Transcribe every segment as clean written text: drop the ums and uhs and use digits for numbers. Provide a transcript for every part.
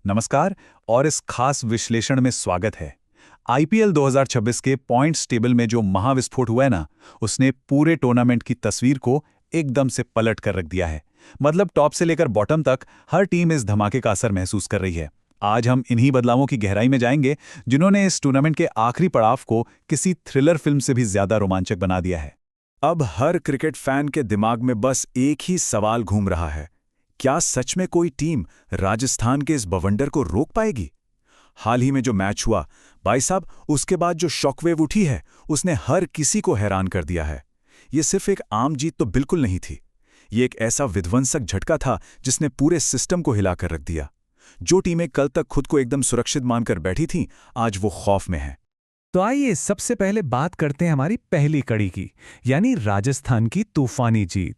नमस्कार और इस खास विश्लेषण में स्वागत है। आईपीएल 2026 के पॉइंट्स टेबल में जो महाविस्फोट हुआ है ना, उसने पूरे टूर्नामेंट की तस्वीर को एकदम से पलट कर रख दिया है। मतलब टॉप से लेकर बॉटम तक हर टीम इस धमाके का असर महसूस कर रही है। आज हम इन्हीं बदलावों की गहराई में जाएंगे जिन्होंने इस टूर्नामेंट के आखिरी पड़ाव को किसी थ्रिलर फिल्म से भी ज्यादा रोमांचक बना दिया है। अब हर क्रिकेट फैन के दिमाग में बस एक ही सवाल घूम रहा है, क्या सच में कोई टीम राजस्थान के इस बवंडर को रोक पाएगी? हाल ही में जो मैच हुआ, भाई साहब, उसके बाद जो शॉकवेव उठी है, उसने हर किसी को हैरान कर दिया है। ये सिर्फ एक आम जीत तो बिल्कुल नहीं थी। ये एक ऐसा विध्वंसक झटका था जिसने पूरे सिस्टम को हिलाकर रख दिया। जो टीमें कल तक खुद को एकदम सुरक्षित मानकर बैठी थीं, आज वो खौफ में हैं। तो आइए सबसे पहले बात करते हैं हमारी पहली कड़ी की, यानी राजस्थान की तूफानी जीत।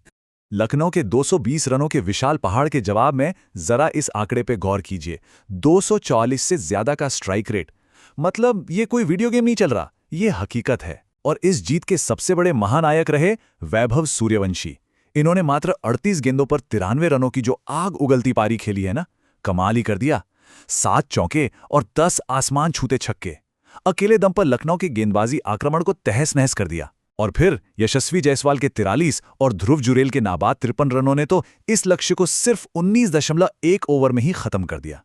लखनऊ के 220 रनों के विशाल पहाड़ के जवाब में जरा इस आंकड़े पे गौर कीजिए। 244 से ज्यादा का स्ट्राइक रेट। मतलब ये कोई वीडियो गेम नहीं चल रहा, ये हकीकत है। और इस जीत के सबसे बड़े महानायक रहे वैभव सूर्यवंशी। इन्होंने मात्र 38 गेंदों पर 93 रनों की जो आग उगलती पारी खेली है ना, कमाल ही कर दिया। 7 चौके और 10 आसमान छूते छक्के। अकेले दम पर लखनऊ के गेंदबाजी आक्रमण को तहस नहस कर दिया। और फिर यशस्वी जायसवाल के 43 और ध्रुव जुरेल के नाबाद 53 रनों ने तो इस लक्ष्य को सिर्फ 19.1 ओवर में ही खत्म कर दिया।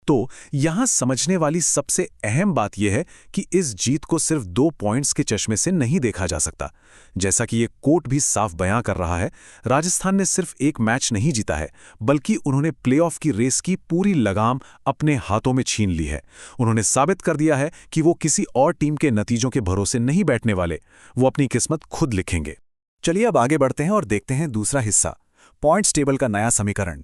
तो यहां समझने वाली सबसे अहम बात यह है कि इस जीत को सिर्फ 2 पॉइंट्स के चश्मे से नहीं देखा जा सकता। जैसा कि ये कोर्ट भी साफ बयां कर रहा है, राजस्थान ने सिर्फ एक मैच नहीं जीता है, बल्कि उन्होंने प्लेऑफ की रेस की पूरी लगाम अपने हाथों में छीन ली है। उन्होंने साबित कर दिया है कि वो किसी और टीम के नतीजों के भरोसे नहीं बैठने वाले, वो अपनी किस्मत खुद लिखेंगे। चलिए अब आगे बढ़ते हैं और देखते हैं दूसरा हिस्सा, पॉइंट्स टेबल का नया समीकरण।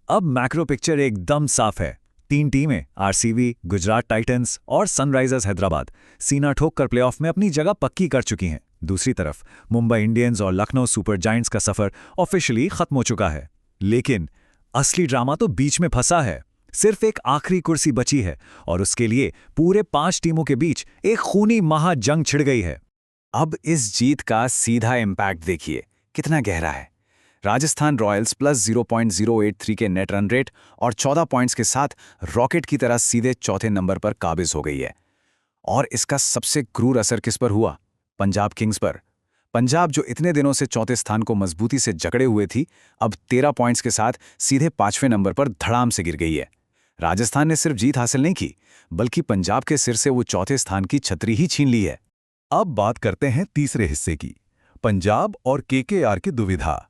अब मैक्रो पिक्चर एकदम साफ है। 3 टीमें आरसीबी, गुजरात टाइटंस और सनराइजर्स हैदराबाद सीना ठोक कर प्लेऑफ में अपनी जगह पक्की कर चुकी हैं। दूसरी तरफ मुंबई इंडियंस और लखनऊ सुपर जायंट्स का सफर ऑफिशियली खत्म हो चुका है। लेकिन असली ड्रामा तो बीच में फंसा है। सिर्फ एक आखिरी कुर्सी बची है और उसके लिए पूरे 5 टीमों के बीच एक खूनी महाजंग छिड़ गई है। अब इस जीत का सीधा इम्पैक्ट देखिए, कितना गहरा है। राजस्थान रॉयल्स प्लस 0.083 के नेट रन रेट और 14 पॉइंट्स के साथ रॉकेट की तरह सीधे चौथे नंबर पर काबिज हो गई है। और इसका सबसे क्रूर असर किस पर हुआ? पंजाब किंग्स पर। पंजाब, जो इतने दिनों से चौथे स्थान को मजबूती से जकड़े हुए थी, अब 13 पॉइंट्स के साथ सीधे 5वें नंबर पर धड़ाम से गिर गई है। राजस्थान ने सिर्फ जीत हासिल नहीं की, बल्कि पंजाब के सिर से वो चौथे स्थान की छतरी ही छीन ली है। अब बात करते हैं तीसरे हिस्से की, पंजाब और केकेआर की दुविधा।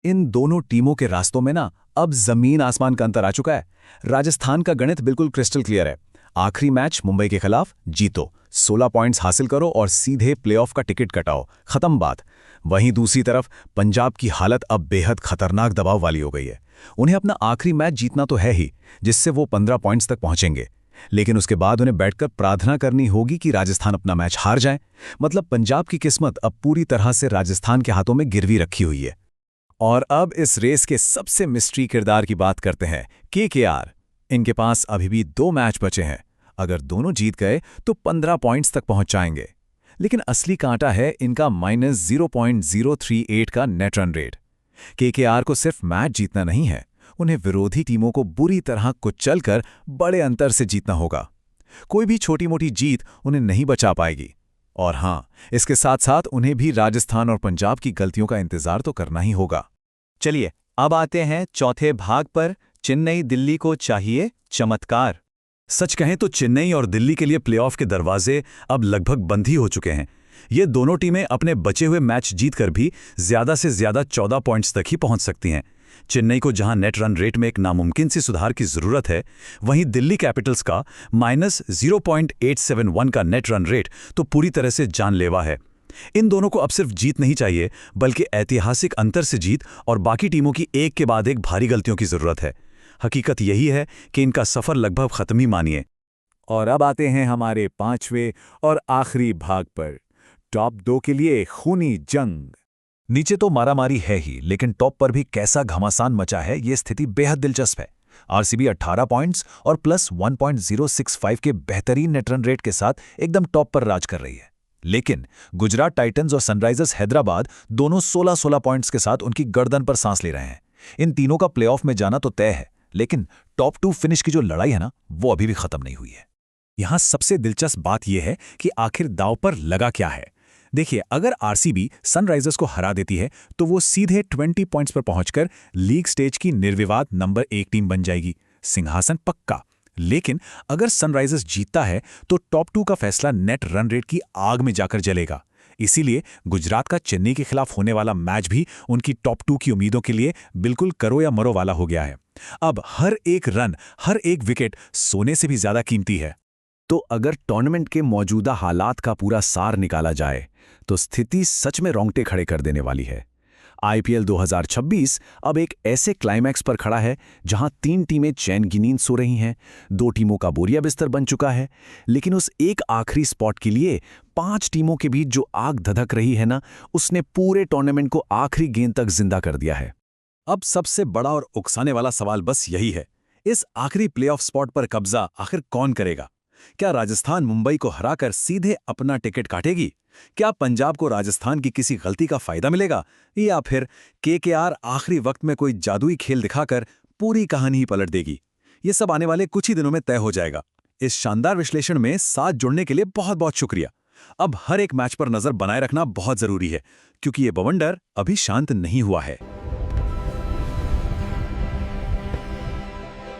इन दोनों टीमों के रास्तों में ना अब जमीन आसमान का अंतर आ चुका है। राजस्थान का गणित बिल्कुल क्रिस्टल क्लियर है। आखिरी मैच मुंबई के खिलाफ जीतो, 16 पॉइंट्स हासिल करो और सीधे प्लेऑफ का टिकट कटाओ, खत्म बात। वहीं दूसरी तरफ पंजाब की हालत अब बेहद खतरनाक दबाव वाली हो गई है। उन्हें अपना आखिरी मैच जीतना तो है ही, जिससे वो 15 पॉइंट्स तक पहुंचेंगे, लेकिन उसके बाद उन्हें बैठकर प्रार्थना करनी होगी कि राजस्थान अपना मैच हार जाए। मतलब पंजाब की किस्मत अब पूरी तरह से राजस्थान के हाथों में गिरवी रखी हुई है। और अब इस रेस के सबसे मिस्ट्री किरदार की बात करते हैं, केकेआर। इनके पास अभी भी 2 मैच बचे हैं। अगर दोनों जीत गए तो 15 पॉइंट्स तक पहुंच जाएंगे। लेकिन असली कांटा है इनका -0.038 का नेट रन रेट। केकेआर को सिर्फ मैच जीतना नहीं है, उन्हें विरोधी टीमों को बुरी तरह कुचलकर बड़े अंतर से जीतना होगा। कोई भी छोटी मोटी जीत उन्हें नहीं बचा पाएगी। और हां, इसके साथ साथ उन्हें भी राजस्थान और पंजाब की गलतियों का इंतजार तो करना ही होगा। चलिए अब आते हैं चौथे भाग पर, चेन्नई दिल्ली को चाहिए चमत्कार। सच कहें तो चेन्नई और दिल्ली के लिए प्लेऑफ के दरवाजे अब लगभग बंद ही हो चुके हैं। ये दोनों टीमें अपने बचे हुए मैच जीतकर भी ज्यादा से ज्यादा 14 पॉइंट्स तक ही पहुंच सकती हैं। चेन्नई को जहां नेट रन रेट में एक नामुमकिन सी सुधार की जरूरत है, वहीं दिल्ली कैपिटल्स का -0.871 का नेट रन रेट तो पूरी तरह से जानलेवा है। इन दोनों को अब सिर्फ जीत नहीं चाहिए, बल्कि ऐतिहासिक अंतर से जीत और बाकी टीमों की एक के बाद एक भारी गलतियों की जरूरत है। हकीकत यही है कि इनका सफर लगभग खत्म ही मानिए। और अब आते हैं हमारे 5वें और आखिरी भाग पर, टॉप 2 के लिए खूनी जंग। नीचे तो मारामारी है ही, लेकिन टॉप पर भी कैसा घमासान मचा है, ये स्थिति बेहद दिलचस्प है। आरसीबी 18 पॉइंट्स और प्लस 1.065 के बेहतरीन नेट रन रेट के साथ एकदम टॉप पर राज कर रही है। लेकिन गुजरात टाइटंस और सनराइजर्स हैदराबाद दोनों 16-16 पॉइंट्स के साथ उनकी गर्दन पर सांस ले रहे हैं। इन तीनों का प्लेऑफ में जाना तो तय है, लेकिन टॉप 2 फिनिश की जो लड़ाई है ना, वो अभी भी खत्म नहीं हुई है। यहां सबसे दिलचस्प बात यह है कि आखिर दांव पर लगा क्या है। देखिए, अगर आरसीबी सनराइजर्स को हरा देती है तो वो सीधे 20 पॉइंट्स पर पहुंचकर लीग स्टेज की निर्विवाद नंबर 1 टीम बन जाएगी, सिंहासन पक्का। लेकिन अगर सनराइजर्स जीतता है तो टॉप 2 का फैसला नेट रन रेट की आग में जाकर जलेगा। इसीलिए गुजरात का चेन्नई के खिलाफ होने वाला मैच भी उनकी टॉप 2 की उम्मीदों के लिए बिल्कुल करो या मरो वाला हो गया है। अब हर एक रन, हर एक विकेट सोने से भी ज्यादा कीमती है। तो अगर टूर्नामेंट के मौजूदा हालात का पूरा सार निकाला जाए तो स्थिति सच में रोंगटे खड़े कर देने वाली है। आईपीएल 2026 अब एक ऐसे क्लाइमैक्स पर खड़ा है जहां 3 टीमें चैन की नींद सो रही हैं, 2 टीमों का बोरिया बिस्तर बन चुका है, लेकिन उस एक आखिरी स्पॉट के लिए 5 टीमों के बीच जो आग धधक रही है ना, उसने पूरे टूर्नामेंट को आखिरी गेंद तक जिंदा कर दिया है। अब सबसे बड़ा और उकसाने वाला सवाल बस यही है, इस आखिरी प्लेऑफ स्पॉट पर कब्जा आखिर कौन करेगा? क्या राजस्थान मुंबई को हराकर सीधे अपना टिकट काटेगी? क्या पंजाब को राजस्थान की किसी गलती का फायदा मिलेगा, या फिर केकेआर आखिरी वक्त में कोई जादुई खेल दिखाकर पूरी कहानी ही पलट देगी? ये सब आने वाले कुछ ही दिनों में तय हो जाएगा। इस शानदार विश्लेषण में साथ जुड़ने के लिए बहुत बहुत शुक्रिया। अब हर एक मैच पर नजर बनाए रखना बहुत जरूरी है, क्योंकि ये बवंडर अभी शांत नहीं हुआ है।